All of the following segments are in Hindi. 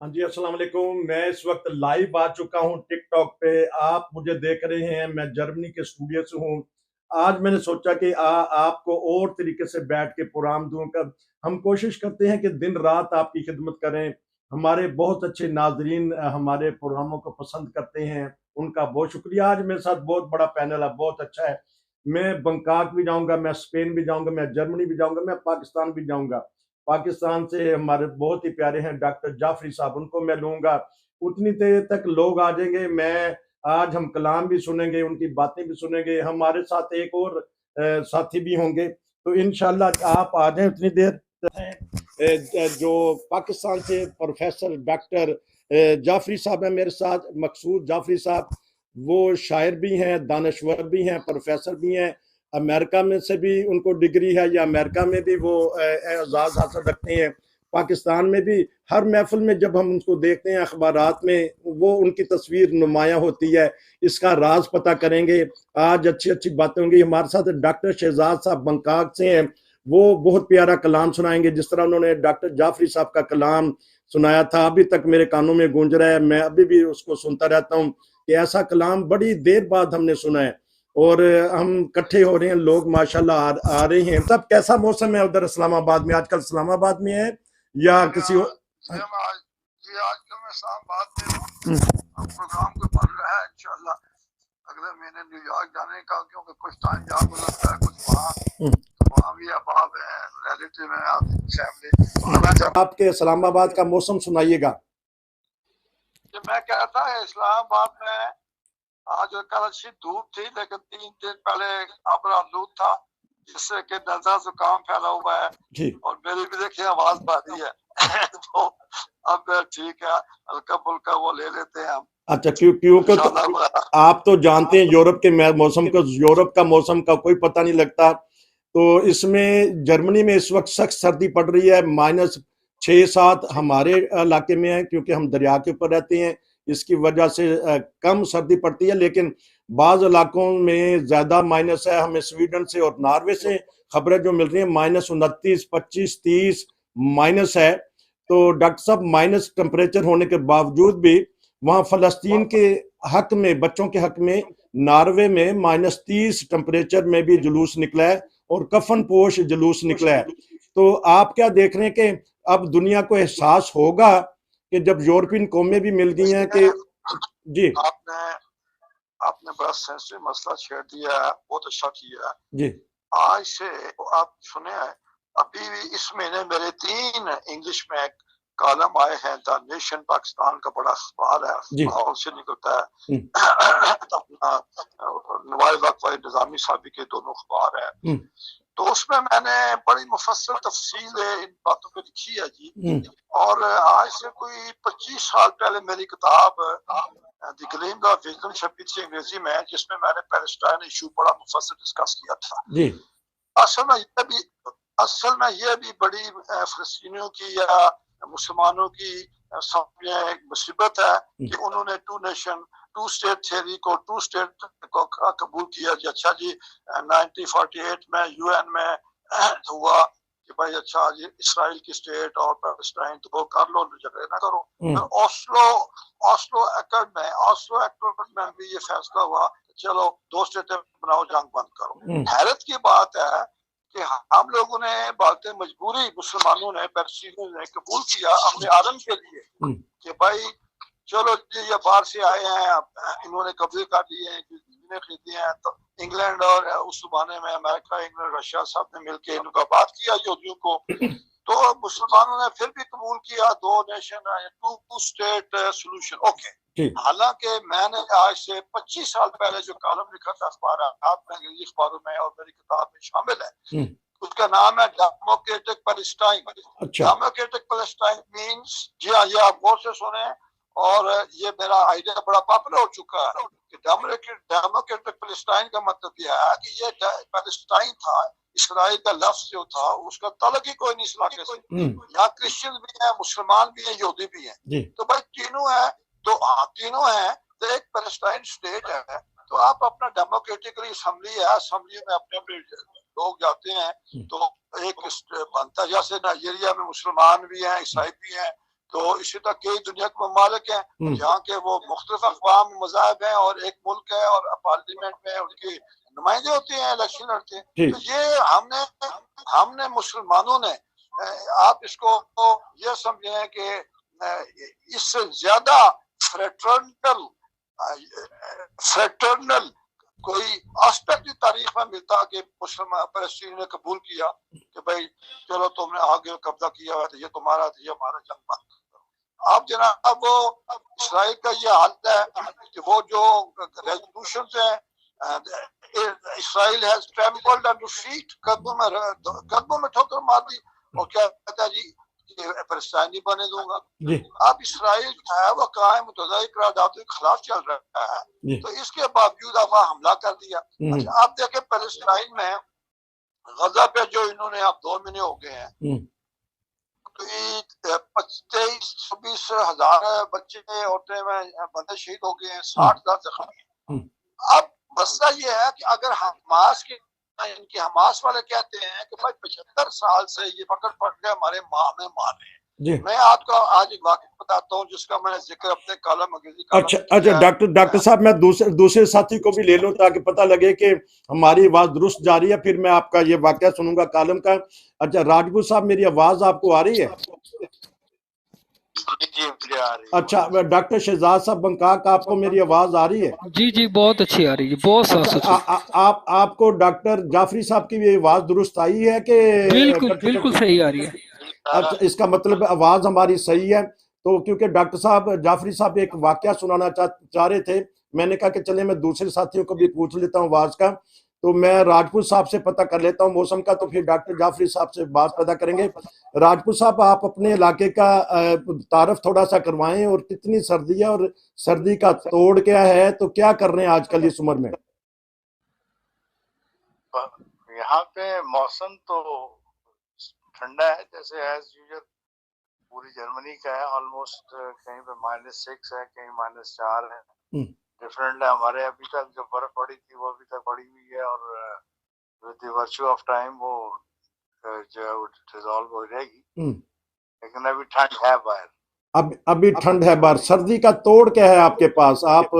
हाँ जी, अस्सलाम वालेकुम। मैं इस वक्त लाइव आ चुका हूँ टिकटॉक पे। आप मुझे देख रहे हैं, मैं जर्मनी के स्टूडियो से हूँ। आज मैंने सोचा कि आपको और तरीके से बैठ के प्रोग्राम दूं। कब हम कोशिश करते हैं कि दिन रात आपकी खिदमत करें। हमारे बहुत अच्छे नाजरीन हमारे प्रोग्रामों को पसंद करते हैं, उनका बहुत शुक्रिया। आज मेरे साथ बहुत बड़ा पैनल है, बहुत अच्छा है। मैं बंकाक भी जाऊंगा, मैं स्पेन भी जाऊंगा, मैं जर्मनी भी जाऊंगा, मैं पाकिस्तान भी जाऊंगा। पाकिस्तान से हमारे बहुत ही प्यारे हैं डॉक्टर जाफरी साहब, उनको मैं लूंगा। उतनी देर तक लोग आ जाएंगे। मैं आज हम कलाम भी सुनेंगे, उनकी बातें भी सुनेंगे। हमारे साथ एक और साथी भी होंगे, तो इंशाल्लाह आप आ जाएं उतनी देर। जो पाकिस्तान से प्रोफेसर डॉक्टर जाफरी साहब है मेरे साथ, मकसूद जाफरी साहब। वो शायर भी हैं, दानश्वर भी हैं, प्रोफेसर भी हैं। अमेरिका में से भी उनको डिग्री है, या अमेरिका में भी वो एजाज हासिल रखते हैं। पाकिस्तान में भी हर महफिल में जब हम उनको देखते हैं अखबारात में, वो उनकी तस्वीर नुमाया होती है। इसका राज पता करेंगे। आज अच्छी अच्छी बातें होंगी। हमारे साथ डॉक्टर शहजाद साहब बंकाक से हैं, वो बहुत प्यारा कलाम सुनाएंगे। जिस तरह उन्होंने डॉक्टर जाफरी साहब का कलाम सुनाया था, अभी तक मेरे कानों में गूंज रहा है। मैं अभी भी उसको सुनता रहता हूँ कि ऐसा कलाम बड़ी देर बाद हमने सुना है। और हम इकट्ठे हो रहे हैं, लोग माशाल्लाह आ रहे हैं। तब कैसा मौसम है उधर इस्लामाबाद में? आजकल इस्लामाबाद में है या किसी और? आजकल मैं इस्लामाबाद में हूँ। प्रोग्राम को बन रहा है इंशाल्लाह अगले महीने न्यूयॉर्क जाने का, क्योंकि कुछ टाइम यहाँ गुजरता है, कुछ वहाँ। तो वहाँ भी अहबाब है, रिलेटिव है, फैमिली। आपके इस्लामाबाद का मौसम सुनाइएगा। मैं कहता है इस्लामाबाद में आज कल अच्छी धूप थी, लेकिन 3 दिन पहले अबर आलूद था, जिससे कि नजर जुकाम फैला हुआ है जी। और मेरी भी देखिए आवाज भारी है। तो अब ठीक है, हल्का फुल्का वो ले लेते हैं हम। अच्छा, क्योंकि तो आप तो जानते हैं यूरोप के मौसम को, यूरोप का मौसम का कोई पता नहीं लगता। तो इसमें जर्मनी में इस वक्त सख्त सर्दी पड़ रही है, -6-7 हमारे इलाके में है, क्योंकि हम दरिया के ऊपर रहते हैं। इसकी वजह से कम सर्दी पड़ती है, लेकिन बाज़ इलाकों में ज़्यादा माइनस है। हमें स्वीडन से और नॉर्वे से खबरें जो मिल रही हैं, -29, 25, 30 माइनस है। तो डॉक्टर साहब, माइनस टेम्परेचर होने के बावजूद भी वहाँ फ़लस्तीन के हक में, बच्चों के हक में, नॉर्वे में -30 टेम्परेचर में भी जुलूस निकला है, और कफन पोश जुलूस निकला है। तो आप क्या देख रहे हैं कि अब दुनिया को एहसास होगा कि जब यूरोपियन कौमें भी मिल गई हैं कि जी आपने बड़ा सेंसिटिव मसला छेड़ दिया है, बहुत अच्छा किया जी। आज से आप सुने हैं, अभी इस महीने मेरे 3 इंग्लिश में कॉलम आए हैं। द नेशन पाकिस्तान का बड़ा अखबार है, लाहौर से निकलता है। अपना नवाब अकबर निजामी साहब के दोनों अखबार है। तो उसमें मैंने बड़ी मुफस्सल तफसील इन बातों पे लिखी है जी। और आज से कोई 25 साल पहले मेरी किताब द ग्लीम ऑफ विजडम छपी थी अंग्रेजी में, जिसमें मैंने पैलेस्टाइन इशू बड़ा मुफस्सल डिस्कस किया था जी। असल में ये भी बड़ी फलस्तीनियों की या मुसलमानों की एक मुसीबत है कि उन्होंने 2 नेशन 2 स्टेट थ्योरी को, 2 स्टेट को कबूल किया कि अच्छा जी 1948 में यूएन में हुआ कि भाई अच्छा जी इसराइल की स्टेट और पैलेस्टाइन तो कर लो, झगड़े ना करो। ऑस्लो एक्ट में भी ये फैसला हुआ चलो 2 स्टेट बनाओ, जंग बंद करो। हैरत की बात है कि हम लोगों ने बातें मजबूरी मुसलमानों ने, पैलेस्टीनियों ने कबूल किया अपने आदम के लिए कि भाई चलो ये बाहर से आए हैं, इन्होंने कब्जे कर लिए हैं, जमीनें खरीदी हैं। तो इंग्लैंड और उस जमाने में अमेरिका, इंग्लैंड, रशिया सब ने मिलकर इनका बात किया यहूदियों को। तो मुसलमानों ने फिर भी कबूल किया 2 नेशन 2 स्टेट सोल्यूशन। ओके, हालांकि मैंने आज से 25 साल पहले जो कॉलम लिखा था अखबार में, अंग्रेजी अखबारों में और मेरी किताब में शामिल है, उसका नाम है democratic Palestine. Democratic Palestine means, जी हाँ, ये आप गौर से सुने, और ये मेरा आइडिया बड़ा पॉपुलर हो चुका है कि डेमोक्रेटिक पैलेस्टाइन का मतलब यह है कि ये पैलेस्टाइन था, इसराइल का लफ्ज जो था उसका तलक ही कोई नहीं इस इलाके से। यहाँ क्रिश्चियन भी है, मुसलमान भी है, यहूदी भी है। तो भाई तीनों है, तो तीनों है, तो एक पैलेस्टाइन स्टेट है। तो आप अपना डेमोक्रेटिकली असेंबली है, असेंबली में अपने अपने लोग जाते हैं, तो एक बनता, जैसे नाइजीरिया में मुसलमान भी हैं, ईसाई भी हैं, तो इसी तरह कई दुनिया के ममालिक हैं जहाँ के वो मुख्तलिफ अक़वाम मज़ाहब हैं और एक मुल्क है और पार्लियामेंट में उनके नुमाइंदे होते हैं, इलेक्शन लड़ते हैं। तो ये हमने मुसलमानों ने, आप इसको ये समझें कि इससे ज्यादा फ्रेटर्नल कोई एस्पेक्ट तारीख में मिलता कि मुसलमान फलस्तीन ने कबूल किया कि भाई चलो तुमने आगे कब्जा किया हुआ, तो ये तुम्हारा, तो ये हमारा, जंग बंद करो। अब जनाब वो इसराइल का ये हाल है कि वो जो रेजोल्यूशन है, Israel has trampled under feet, कदमों में ठोकर मार दी और क्या कहता है जी कि फलस्तीन नहीं बने दूंगा। अब इसराइल जो है वो कायम मुतहदा करारदाद के खिलाफ चल रहा है, तो इसके बावजूद अब हमला कर दिया। अच्छा, आप देखें फलस्तीन में गजा पे जो इन्होंने अब 2 महीने हो गए हैं, तो 23-26 हजार बच्चे औरतें में बंदे शहीद हो गए हैं, 60,000 जख्मी हैं। अब मसला ये है कि अगर इनके हमास वाले कहते हैं कि भाई 75 साल से ये पकड़ पड़ के हमारे माँ में मार रहे हैं। मैं आपको आज एक वाक़या बताता हूँ जिसका मैंने जिक्र अपने कालम अंग्रेजी अच्छा डॉक्टर साहब, मैं दूसरे साथी को भी ले लूं ताकि पता लगे कि हमारी आवाज दुरुस्त जा रही है, फिर मैं आपका ये वाक़या सुनूंगा कालम का। अच्छा राजपूत साहब, मेरी आवाज आपको आ रही है? अच्छा डॉक्टर शहजाद साहब बंकाक, आपको मेरी आवाज आ रही है? जी जी बहुत अच्छी आ रही है, बहुत साफ। आपको डॉक्टर जाफरी साहब की भी आवाज दुरुस्त आई है कि? बिल्कुल सही आ रही है। अच्छा, इसका मतलब आवाज हमारी सही है। तो क्योंकि डॉक्टर साहब जाफरी साहब एक वाकया सुनाना चाह रहे थे, मैंने कहा कि चले मैं दूसरे साथियों को भी पूछ लेता हूँ आवाज का, तो मैं राजपूत साहब से पता कर लेता हूँ मौसम का, तो फिर डॉक्टर जाफरी साहब से बात पता करेंगे। राजपूत साहब, आप अपने इलाके का तारफ थोड़ा सा करवाएं, और कितनी सर्दी है और सर्दी का तोड़ क्या है, तो क्या कर रहे हैं आजकल इस उम्र में? यहाँ पे मौसम तो ठंडा है, जैसे एज यूजुअल पूरी जर्मनी का है ऑलमोस्ट। कहीं पे -6 है, कहीं -4 है, डिफरेंट है। हमारे अभी तक जो बर्फ पड़ी थी वो अभी तक पड़ी हुई है, और with the virtue of time वो जो डिसॉल्व हो जाएगी, लेकिन अभी ठंड है बाहर। अभी ठंड है बाहर। सर्दी का तोड़ क्या है आपके पास? आप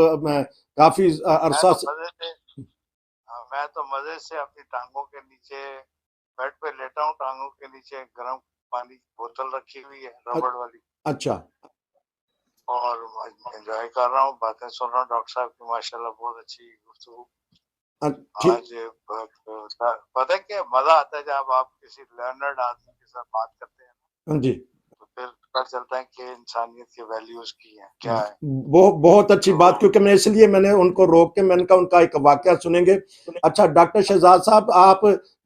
काफी अरसा मैं तो मजे से अपनी टांगों के नीचे बेड पे लेटा हूँ, टांगों के नीचे गर्म पानी की बोतल रखी हुई है, रबड़ वाली। अच्छा। और एंजॉय कर रहा हूँ, बातें सुन रहा हूँ डॉक्टर साहब की, माशाल्लाह बहुत अच्छी गुफ्तगू। आज पता है क्या मजा आता है जब आप किसी लर्नर्ड आदमी के साथ बात करते हैं जी, तो फिर पता चलता है कि इंसानियत की वैल्यूज की है क्या है। बहुत अच्छी बात, क्योंकि मैं इसलिए मैंने उनको रोक के मैंने कहा उनका एक वाकया सुनेंगे। अच्छा डॉक्टर शहजाद साहब, आप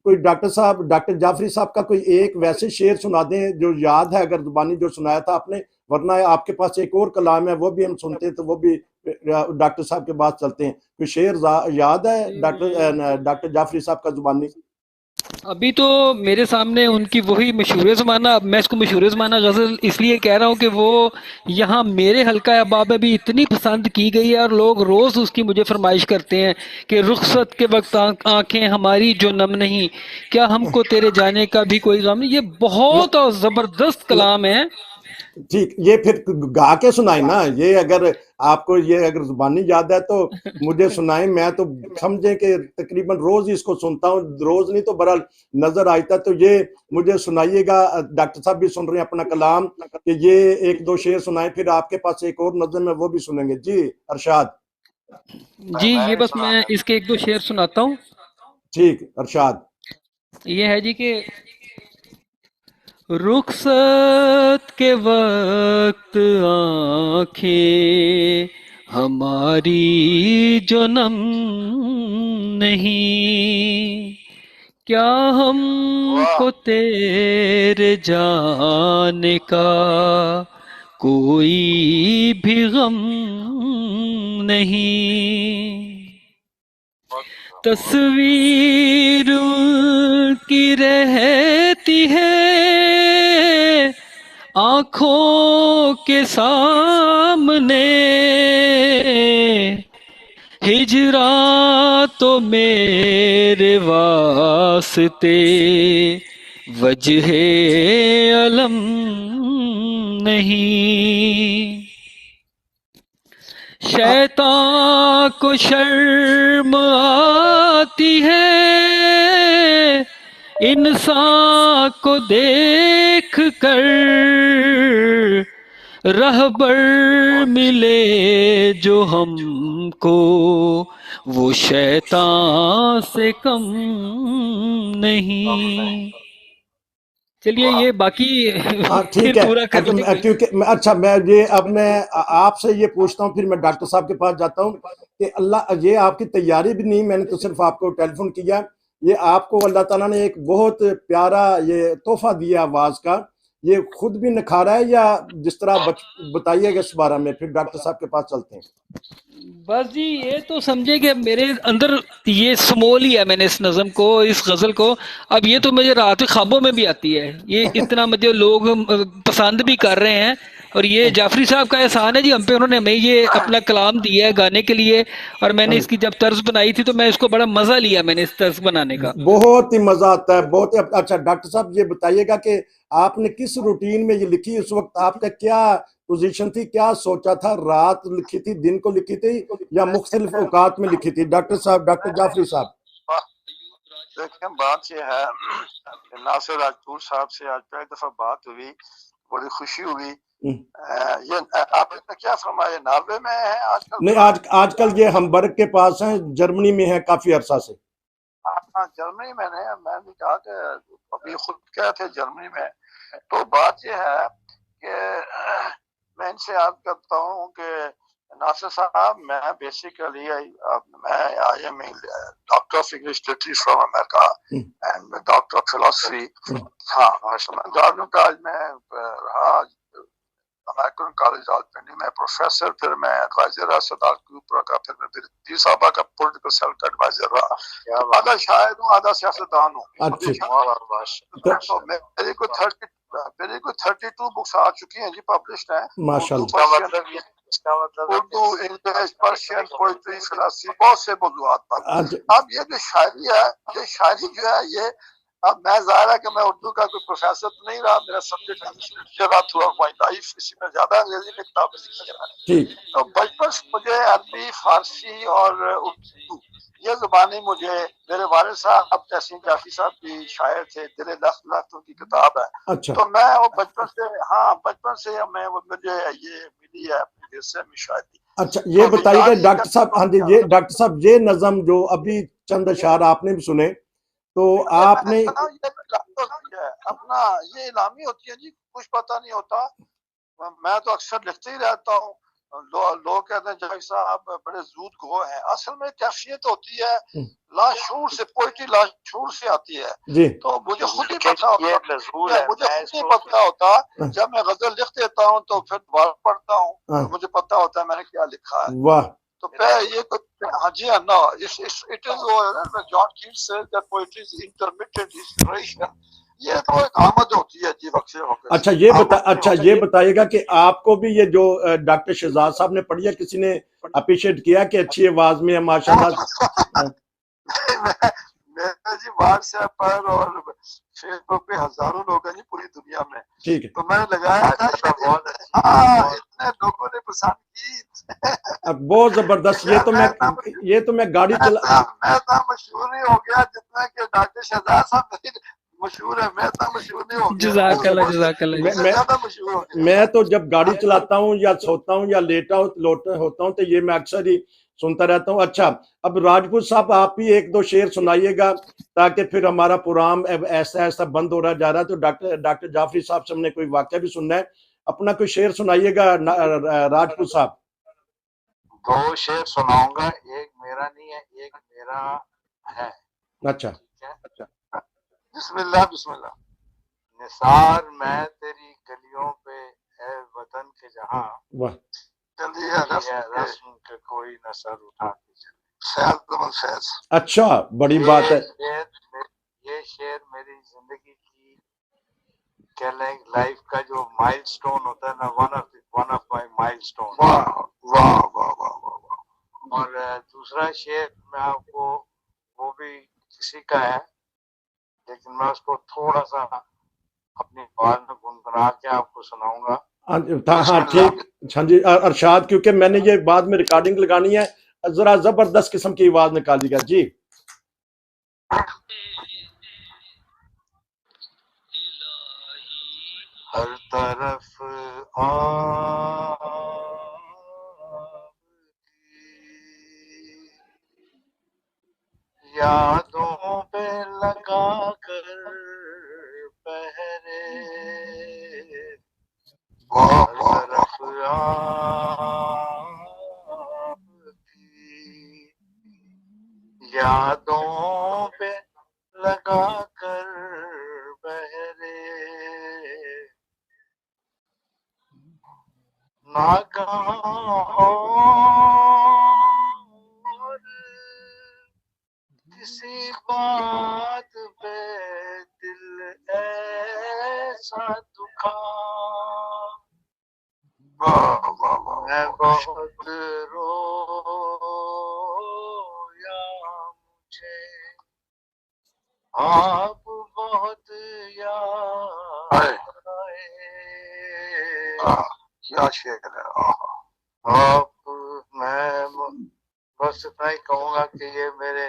कोई डॉक्टर जाफरी साहब का कोई एक वैसे शेर सुना दें जो याद है, अगर जुबानी जो सुनाया था आपने, वरना आपके पास एक और कलाम है वो भी हम सुनते हैं, तो वो भी डॉक्टर साहब के बाद चलते हैं। कोई शेर याद है डॉक्टर जाफरी साहब का जुबानी? अभी तो मेरे सामने उनकी वही मशहूर ज़माना, मैं इसको मशहूर ज़माना गज़ल इसलिए कह रहा हूँ कि वो यहाँ मेरे हल्का अहबाब में भी इतनी पसंद की गई है, और लोग रोज़ उसकी मुझे फरमाइश करते हैं कि रुखसत के वक्त आंखें हमारी जो नम नहीं, क्या हमको तेरे जाने का भी कोई गम नहीं। ये बहुत ज़बरदस्त कलाम है। ठीक, ये फिर गा के सुनाए ना, ये अगर आपको ये अगर जुबानी याद है तो मुझे सुनाए। मैं तो समझे कि तकरीबन रोज इसको सुनता हूँ, रोज नहीं तो बहरहाल नजर आता, तो ये मुझे सुनाइएगा। डॉक्टर साहब भी सुन रहे हैं अपना कलाम, कि ये 1-2 शेर सुनाए, फिर आपके पास एक और नज़म है वो भी सुनेंगे। जी अरशाद जी, ये बस मैं इसके 1-2 शेर सुनाता हूँ। ठीक अरशाद। ये है जी कि रुखसत के वक्त आँखें हमारी जो नम नहीं, क्या हमको तेरे जाने का कोई भी गम नहीं। तस्वीर की रहती है आँखों के सामने, हिजरा तो मेरे वास्ते वजह अलम नहीं। शैतान को शर्म आती है इंसान को देख कर, रहबर मिले जो हमको वो शैतान से कम नहीं। चलिए ये बाकी हाँ फिर ठीक है। पूरा कर लेंगे। क्योंकि अच्छा मैं ये अब मैं आपसे ये पूछता हूँ, फिर मैं डॉक्टर साहब के पास जाता हूँ कि अल्लाह, ये आपकी तैयारी भी नहीं, मैंने तो सिर्फ आपको टेलीफोन किया, ये आपको अल्लाह ताला ने एक बहुत प्यारा ये तोहफा दिया आवाज का, ये खुद भी निखारा है या जिस तरह बताइएगा इस बारे में, फिर डॉक्टर साहब के पास चलते हैं। बस जी ये तो समझे कि मेरे अंदर ये समोल लिया मैंने इस नज़म को, इस गज़ल को। अब ये तो मुझे रात के ख्वाबों में भी आती है, ये इतना मुझे लोग पसंद भी कर रहे हैं। और ये जाफरी साहब का एहसान है जी हम पे, उन्होंने हमें ये अपना कलाम दिया है गाने के लिए। और मैंने इसकी जब तर्ज बनाई थी तो मैं इसको बड़ा मज़ा लिया मैंने इस तर्ज बनाने का। बहुत ही मजा आता है, बहुत ही अच्छा। डॉक्टर साहब ये बताइएगा कि आपने किस रूटीन में ये लिखी, उस वक्त आपका क्या पोजीशन थी, क्या सोचा था, रात लिखी थी, दिन को लिखी थी या मुख्तलिफ औकात में लिखी थी? डॉक्टर साहब, डॉक्टर जाफरी साहब। देखिए बात ये है, नासिर राजपूत साहब से आज पहली दफा बात हुई, बड़ी खुशी हुई। ये आपने क्या फरमाया, नॉर्वे में है आजकल? नहीं, आजकल ये हमबर्ग के पास है, जर्मनी में है काफी अरसा से। हाँ जर्मनी में है। मैंने कहा कि अभी खुद गए थे जर्मनी में। तो बात यह है कि मैं इनसे याद करता हूँ कि नासिर साहब, मैं बेसिकली मैं I am doctor of English literature from America and doctor of philosophy. हाँ गवर्नमेंट कॉलेज में रहा, अमेरिकन कॉलेज रावलपिंडी में प्रोफेसर, फिर मैं एडवाइजर रहा सदाल के ऊपर का, फिर मैं पीर साहबा का पॉलिटिकल सेल का एडवाइजर रहा। आधा शायद हूँ, आधा सियासतदान हूँ। तो मेरे को 32 बुक्स आ चुकी हैं जी, पब्लिश्ड हैं। माशाल्लाह। Urdu, English, Persian, poetry, philosophy, बहुत से मौजूद पर। अब ये जो शायरी है, ये शायरी जो है ये, अब मैं जाहिर है कि मैं उर्दू का कोई प्रोफेसर तो नहीं रहा, मेरा सब्जेक्ट जगह थोड़ा वाइफ, इसी में ज्यादा अंग्रेजी में किताब लिखी। तो बचपन से मुझे अरबी, फारसी और उर्दू ये जुबानी, मुझे मेरे वालिद साहब तहसीन जाफी साहब भी शायर थे, दिल लख्त उनकी किताब है। अच्छा। तो मैं वो बचपन से, हाँ बचपन से मैं वो मुझे ये मिली है अपने देश से शायरी। अच्छा ये बताइएगा डॉक्टर साहब, हाँ जी, ये डॉक्टर साहब ये नज़म जो अभी चंद अशार आपने भी सुने, तो आपने अपना ये इलामी होती है जी, कुछ पता नहीं होता। मैं तो अक्सर लिखते ही रहता हूँ। लोग कहते हैं जाफरी साहब बड़े जूद गो हैं, असल में कैफियत होती है लाशूर से, पोइट्री लाशूर से आती है जी। तो मुझे खुद ही पता होता, जब मैं गजल लिख देता हूँ तो फिर दोबारा पढ़ता हूँ तो मुझे पता होता है मैंने क्या लिखा है। वाह। तो ये हाँ जी, no it is John Keats said that poetry is intermittent inspiration, ये तो एक आमद होती है जी वक्त से वक्त। अच्छा ये बताइएगा कि आपको भी ये जो डॉक्टर शहजाद साहब ने पढ़ी है, किसी ने अप्रिशिएट किया कि अच्छी आवाज में है माशाल्लाह? मेरे जी व्हाट्सएप पर और फेसबुक पे हजारों लोग हैं जी पूरी दुनिया में। ठीक है। तो मैंने लगाया था, इतने लोगों ने पसंद की। अब बहुत जबरदस्त। ये तो मैं गाड़ी चला, मैं तो मशहूर नहीं हो गया जितना कि डॉक्टर शहजाद साहब मशहूर है, मैं तो मशहूर नहीं हो गया। मैं तो जब गाड़ी चलाता हूँ या सोता हूँ या लेटा होता हूँ तो ये मैं अक्सर ही सुनता रहता हूँ। अच्छा, अब राजपूत साहब आप ही एक दो शेर सुनाइएगा ताकि फिर हमारा प्रोग्राम ऐसा ऐसा बंद हो रहा जा रहा है। तो डॉक्टर जाफरी साहब से हमने कोई वाक्य भी सुनना है, अपना कोई शेर सुनाइएगा राजपूत साहब। 2 शेर सुनाऊंगा, एक मेरा नहीं है, एक मेरा है। अच्छा। बिस्मिल्लाह बिस्मिल्लाह। निसार मैं तेरी गलियों पे है वतन के जहां, वाह, रस्म के कोई न सर उठा के चले। अच्छा, बड़ी बात है। ये शेर मेरी जिंदगी की कह लें लाइफ का जो माइलस्टोन होता है ना, वन ऑफ माय माइलस्टोन। वाह वाह वाह वाह। और दूसरा शेर मैं आपको, वो भी किसी का है लेकिन मैं उसको थोड़ा सा अपनी आवाज में गुनगुना के आपको सुनाऊंगा। हाँ ठीक। हाँ जी अरशाद, क्योंकि मैंने ये बाद में रिकॉर्डिंग लगानी है, जरा जबरदस्त किस्म की आवाज निकालिएगा जी। हर तरफ यादों पे लगा कर पहरे, हर तरफ यादों पे लगा कर पहरे, नागहार किसी बात पे दिल ऐसा दुखा, मैं बहुत रोया, मुझे आप बहुत याद आए। क्या शेर है आप। मैं बस इतना ही कहूँगा कि ये मेरे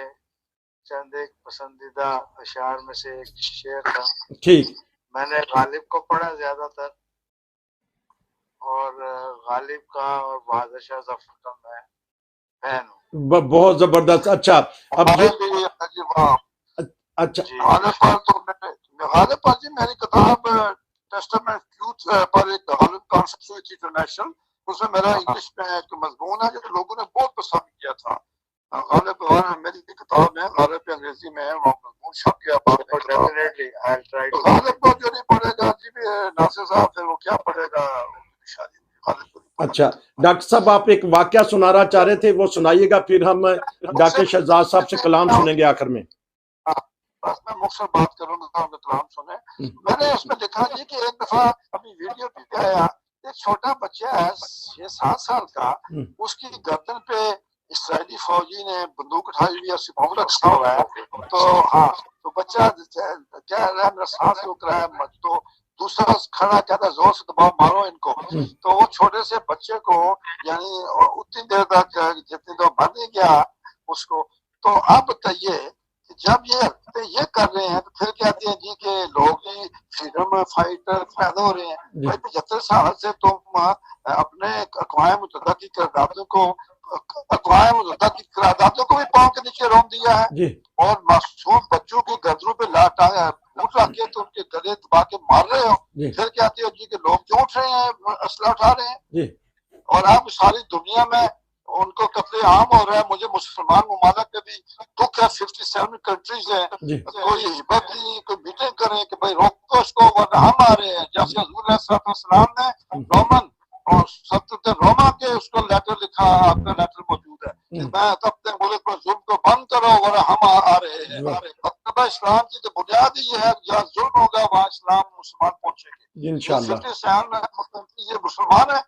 चंद एक पसंदीदा अशार में से एक शेर था। ठीक। मैंने गालिब को पढ़ा ज्यादातर, और गालिब का और बहादुर शाह जफर का मैं फैन हूँ। बहुत जबरदस्त। अच्छा अब ये अच्छा गालिब पर जी मेरी किताब टेस्टामेंट यूथ पर एक गालिब कॉन्फ्रेंस हुई थी इंटरनेशनल, उसमें मेरा इंग्लिश में एक मजमून है जो लोगों ने बहुत पसंद किया था। गालिब मेरी किताब है, गालिब पे अंग्रेजी में है, वो मजमून छप गया। Definitely I will try to. Ghalib को जो नहीं पढ़ेगा जी भी नासिर साहब, फिर वो क्या पढ़ेगा शादी। अच्छा डॉक्टर साहब, आप एक वाकया सुनाना चाह रहे थे, वो सुनाइएगा, फिर हम डॉक्टर शहजाद साहब से कलाम सुनेंगे आखिर में। बस मैं मुख्तसर बात करूंगा, कलाम सुने। मैंने उसमें लिखा जी कि एक दफा अभी वीडियो पे आया, एक छोटा बच्चा है 6-7 साल का, उसकी गर्दन पे इस्राएली फौजी ने बंदूक उठाई हुई है, सिपाही रखा हुआ है। तो हाँ, तो बच्चा कह रहा है मेरा सांस रुक रहा है, तो दूसरा खड़ा कहता है जोर से दबाओ, मारो इनको। तो वो छोटे से बच्चे को यानी उतनी देर तक जितनी देर मर नहीं गया उसको। तो आप बताइए जब ये कर रहे हैं तो फिर कहते हैं जी के लोग ही फ्रीडम फाइटर पैदा हो रहे हैं। भाई 75 साल से तुम अपने अक़वाम मुत्तहिदा की करारदादों को भी पांव के नीचे रोक दिया है, और मासूम बच्चों की गर्दनों पे लाटा उठ रख के तो उनके गले दबा के मार रहे हो। फिर कहते हो जी के लोग क्यों उठ रहे हैं, असला उठा रहे हैं। और अब सारी दुनिया में उनको कत्ले आम हो रहा है। मुझे मुसलमान ममालिक में भी दुख है, 57 कंट्रीज है, कोई हिम्मत नहीं, कोई मीटिंग करें कि भाई रोको उसको वरना हम आ रहे हैं। जैसे हज़ूर अलैहिस्सलाम ने रोमन और सल्तनत रोमा के उसको लेटर लिखा, आपका लेटर मौजूद है, मैं अपने मुल्क पर जुल्म को बंद करो वरना हम आ रहे हैं। मकतबा इस्लाम की जो बुनियाद ही है, जहाँ जुल्म होगा वहाँ इस्लाम मुसलमान पहुंचेंगे इंशाअल्लाह। ये मुसलमान है,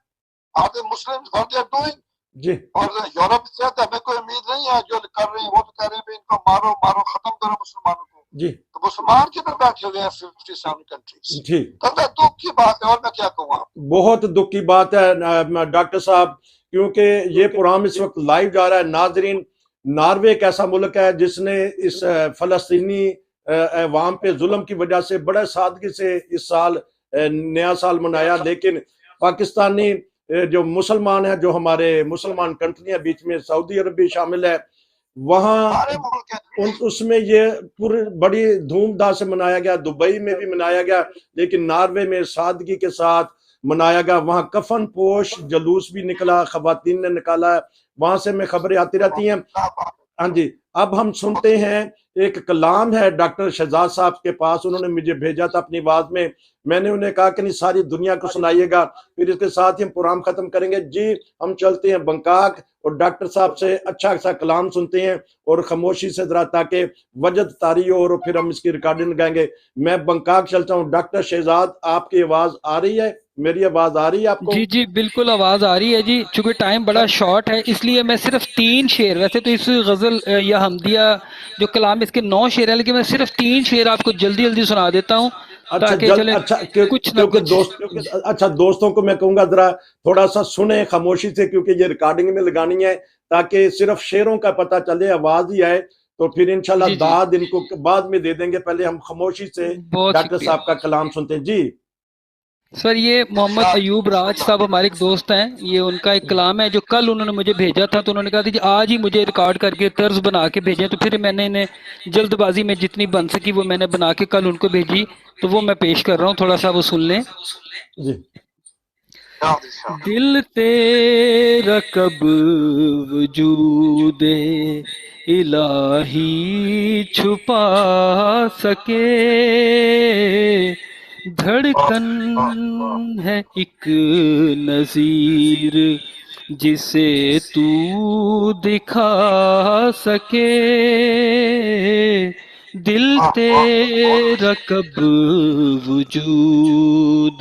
आधे मुस्लिम डूइंग जी। और यूरोप से हमें कोई उम्मीद नहीं है, जो कर रहे हैं वो तो कह रहे हैं इनको मारो मारो, खत्म करो मुसलमानों को जी। तो मुसलमान किधर बैठे हुए हैं 57 कंट्रीज जी। तो दुख की बात है, और मैं क्या कहूँ, बहुत दुख की बात है डॉक्टर साहब, क्योंकि ये प्रोग्राम इस वक्त लाइव जा रहा है। नाजरीन, नॉर्वे एक ऐसा मुल्क है जिसने इस फलस्तीनी अवाम पे जुल्म की वजह से बड़े सादगी से इस साल नया साल मनाया, लेकिन पाकिस्तानी जो मुसलमान है, जो हमारे मुसलमान कंट्रियां बीच में सऊदी अरब भी शामिल है, वहाँ उसमें ये पूरी बड़ी धूमधाम से मनाया गया। दुबई में भी मनाया गया, लेकिन नॉर्वे में सादगी के साथ मनाया गया। वहाँ कफन पोश जुलूस भी निकला, खवातीन ने निकाला, वहां से में खबरें आती रहती हैं। हाँ जी, अब हम सुनते हैं, एक कलाम है डॉक्टर शहजाद साहब के पास, उन्होंने मुझे भेजा था अपनी आवाज में, मैंने उन्हें कहा कि नहीं सारी दुनिया को सुनाइएगा, फिर इसके साथ ही हम प्रोग्राम खत्म करेंगे। जी हम चलते हैं बैंकॉक और डॉक्टर साहब से अच्छा सा कलाम सुनते हैं और खामोशी से जरा, ताकि वजद तारी हो, और फिर हम इसकी रिकॉर्डिंग लगाएंगे। मैं बैंकॉक चलता हूँ। डॉक्टर शहजाद, आपकी आवाज आ रही है मेरी आवाज आ रही है आपको? जी जी बिल्कुल आवाज आ रही है जी। चूंकि टाइम बड़ा शॉर्ट है इसलिए मैं सिर्फ 3 शेर, वैसे तो इस गजल या हमदिया जो कलाम इसके 9 शेर है, लेकिन मैं सिर्फ 3 शेर आपको जल्दी जल्दी सुना देता हूँ अच्छा ताकि चले अच्छा कुछ ना क्योंकि कुछ। दोस्त, अच्छा दोस्तों को मैं कहूंगा जरा थोड़ा सा सुने खामोशी से, क्योंकि ये रिकॉर्डिंग में लगानी है, ताकि सिर्फ शेरों का पता चले, आवाज ही आए, तो फिर इंशाल्लाह जी जी दाद इनको बाद में दे देंगे। पहले हम खामोशी से बहुत डॉक्टर शुक्रिया साहब का कलाम सुनते हैं जी। सर। ये मोहम्मद अयूब राज साहब हमारे एक दोस्त हैं, ये उनका एक कलाम है जो कल उन्होंने मुझे भेजा था, तो उन्होंने कहा था कि आज ही मुझे रिकॉर्ड करके तर्ज बना के भेजें, तो फिर मैंने इन्हें जल्दबाजी में जितनी बन सकी वो मैंने बना के कल उनको भेजी, तो वो मैं पेश कर रहा हूँ, थोड़ा सा वो सुन लें। जी दिल तेरा कब वजूदे इलाही छुपा सके, धड़कन है एक नज़ीर जिसे तू दिखा सके, दिल तेरा कब वजूद।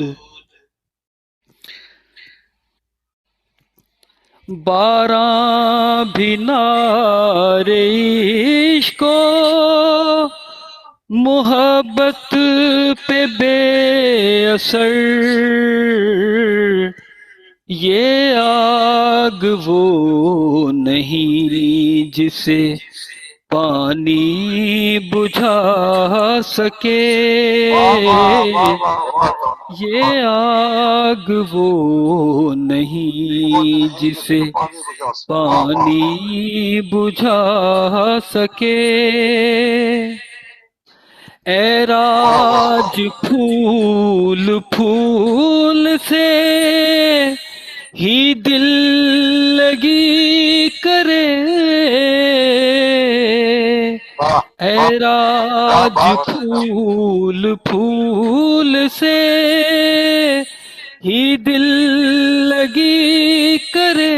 बारां भी नारे इश्को मोहब्बत पे बेअसर, ये आग वो नहीं जिसे पानी बुझा सके, ये आग वो नहीं जिसे पानी बुझा सके, ऐराज फूल फूल से ही दिल लगी करे, ऐराज फूल फूल से ही दिल लगी करे,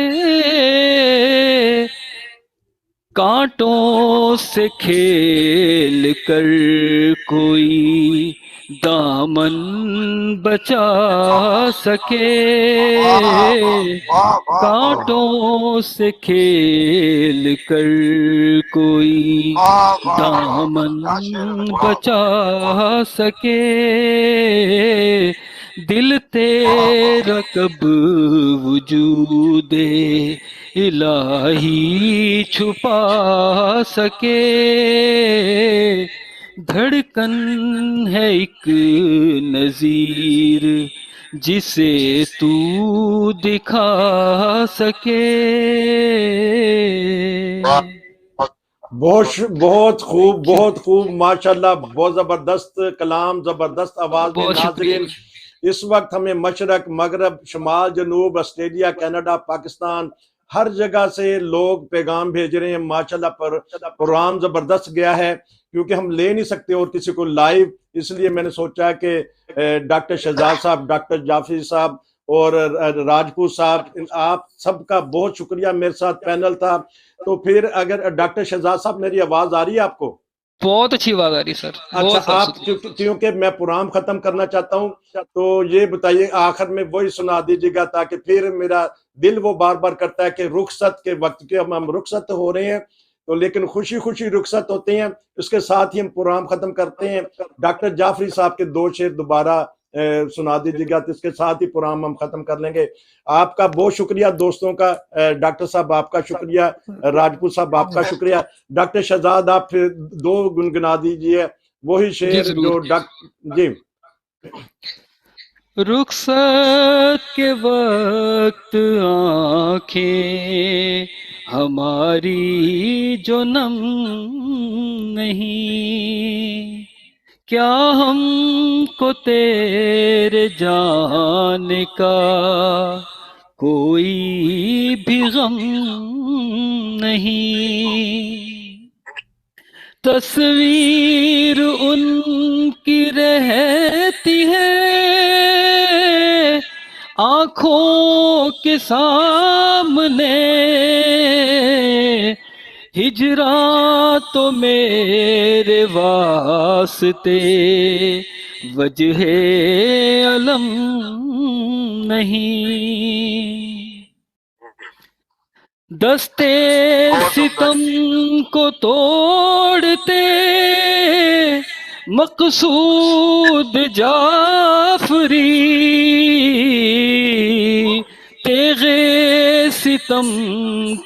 कांटों से खेल कर कोई दामन बचा सके, कांटों से खेल कर कोई दामन बचा सके, दिल तेरा कब वजूदे इलाही छुपा सके, धड़कन है एक नज़ीर जिसे तू दिखा सके। बहुत खूब माशाल्लाह, बहुत जबरदस्त कलाम, जबरदस्त आवाज में। बहुत शुक्रिया। नाज़रीन, इस वक्त हमें मशरक, मगरब, शुमाल, जनूब, ऑस्ट्रेलिया, कनाडा, पाकिस्तान, हर जगह से लोग पैगाम भेज रहे हैं माशाल्लाह। पर प्रोग्राम जबरदस्त गया है, क्योंकि हम ले नहीं सकते और किसी को लाइव, इसलिए मैंने सोचा कि डॉक्टर शहजाद साहब, डॉक्टर जाफरी साहब और राजपूत साहब, आप सबका बहुत शुक्रिया। मेरे साथ पैनल था, तो फिर अगर डॉक्टर शहजाद साहब, मेरी आवाज आ रही है आपको? बहुत अच्छी आवाज आ रही सर। अच्छा, आप क्योंकि मैं प्रोग्राम खत्म करना चाहता हूँ, तो ये बताइए आखिर में वही सुना दीजिएगा, ताकि फिर मेरा दिल वो बार बार करता है कि रुखसत के वक्त के हम रुखसत हो रहे हैं, तो लेकिन खुशी खुशी रुखसत होते हैं, उसके साथ ही हम प्रोग्राम खत्म करते हैं। डॉक्टर जाफरी साहब के 2 शेर दोबारा सुना दीजिएगा, तो इसके साथ ही प्रोग्राम हम खत्म कर लेंगे। आपका बहुत शुक्रिया दोस्तों का, डॉक्टर साहब आपका शुक्रिया, राजपूत साहब आपका शुक्रिया। डॉक्टर शहजाद आप फिर 2 गुनगुना दीजिए वही शेर जो डॉक्टर जी। रुखसत के वक्त आंखें हमारी जो नम नहीं, क्या हमको तेरे जाने का कोई भी गम नहीं, तस्वीर उनकी रहती है आँखों के सामने, हिजरा तो मेरे वास्ते वजहे अलम नहीं, दस्ते सितम को तोड़ते मकसूद जाफरी, तेगे सितम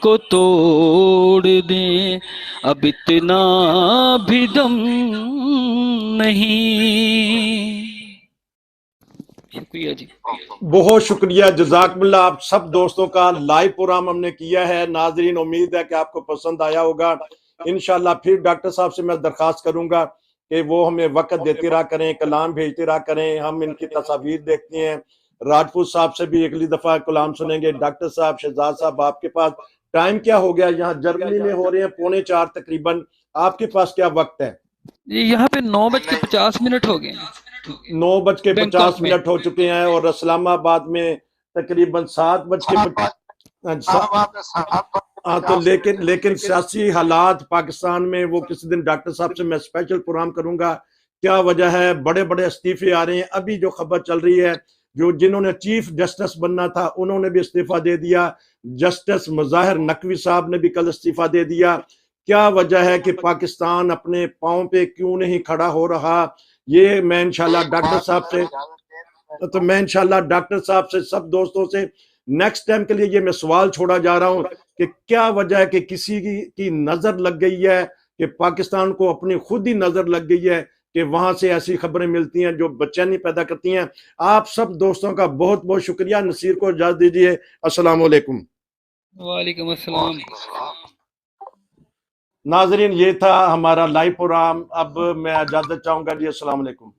को तोड़ दें अब इतना भी दम नहीं। शुक्रिया जी। बहुत शुक्रिया, जज़ाकल्लाह। आप सब दोस्तों का लाइव प्रोग्राम हमने किया है। नाजरीन, उम्मीद है कि आपको पसंद आया होगा। इंशाल्लाह फिर डॉक्टर साहब से मैं दरख्वास्त करूंगा कि वो हमें वक्त देते रहा करें, कलाम भेजते रहा करें। हम इनकी तस्वीर देखते हैं। राजपूत साहब से भी अगली दफा कलाम सुनेंगे। डॉक्टर साहब, शहजाद साहब, आपके पास टाइम क्या हो गया? यहाँ जर्मनी में हो रहे हैं 3:45 तकरीबन। आपके पास क्या वक्त है? यहाँ पे 9:50 हो गए हैं। 9:50 हो चुके हैं और इस्लामाबाद में तकरीबन 7:50। हाँ, तो लेकिन सियासी हालात पाकिस्तान में, वो किसी दिन डॉक्टर साहब से मैं स्पेशल प्रोग्राम करूंगा। क्या वजह है? बड़े बड़े इस्तीफे आ रहे हैं। अभी जो खबर चल रही है, जिन्होंने चीफ जस्टिस बनना था उन्होंने भी इस्तीफा दे दिया। जस्टिस मुज़ाहिर नकवी साहब ने भी कल इस्तीफा दे दिया। क्या वजह है कि पाकिस्तान अपने पाँव पे क्यों नहीं खड़ा हो रहा? ये मैं इंशाल्लाह डॉक्टर साहब से सब दोस्तों से नेक्स्ट टाइम के लिए ये मैं सवाल छोड़ा जा रहा हूं कि क्या वजह है कि किसी की नजर लग गई है, कि पाकिस्तान को अपनी खुद ही नजर लग गई है कि वहां से ऐसी खबरें मिलती हैं जो बेचैनी पैदा करती हैं। आप सब दोस्तों का बहुत बहुत शुक्रिया। नसीर को इजाजत दीजिए। अस्सलाम वालेकुम। वालेकुम अस्सलाम। नाजरीन, ये था हमारा लाइव प्रोग्राम। अब मैं इजाजत चाहूंगा जी। अस्सलाम वालेकुम।